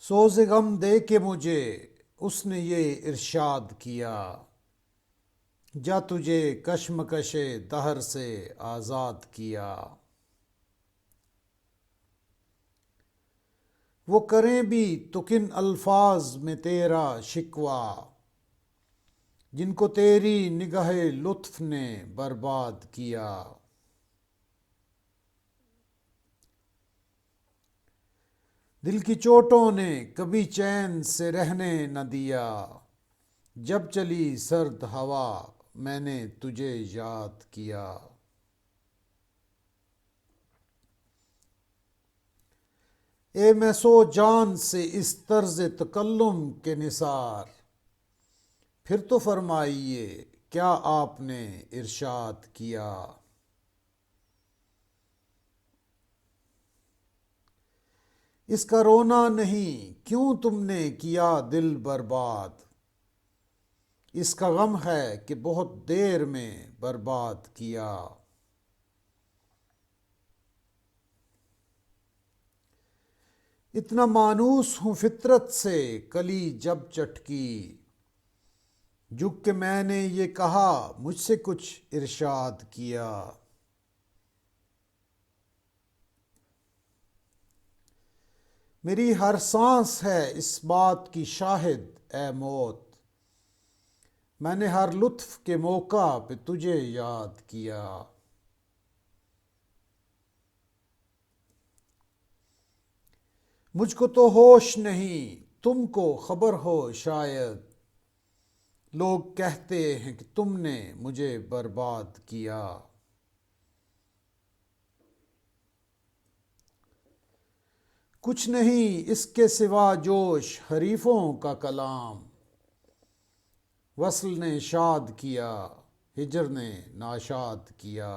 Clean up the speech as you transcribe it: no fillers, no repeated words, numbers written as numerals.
سوز غم دے کے مجھے اس نے یہ ارشاد کیا، جا تجھے کشمکش دہر سے آزاد کیا۔ وہ کریں بھی تو کن الفاظ میں تیرا شکوہ، جن کو تیری نگاہ لطف نے برباد کیا۔ دل کی چوٹوں نے کبھی چین سے رہنے نہ دیا، جب چلی سرد ہوا میں نے تجھے یاد کیا۔ اے میں سو جان سے اس طرز تکلم کے نثار، پھر تو فرمائیے کیا آپ نے ارشاد کیا۔ اس کا رونا نہیں کیوں تم نے کیا دل برباد، اس کا غم ہے کہ بہت دیر میں برباد کیا۔ اتنا مانوس ہوں فطرت سے کلی جب چٹکی، جھک کے میں نے یہ کہا مجھ سے کچھ ارشاد کیا۔ میری ہر سانس ہے اس بات کی شاہد اے موت، میں نے ہر لطف کے موقع پہ تجھے یاد کیا۔ مجھ کو تو ہوش نہیں تم کو خبر ہو شاید، لوگ کہتے ہیں کہ تم نے مجھے برباد کیا۔ کچھ نہیں اس کے سوا جوش حریفوں کا کلام، وصل نے شاد کیا ہجر نے ناشاد کیا۔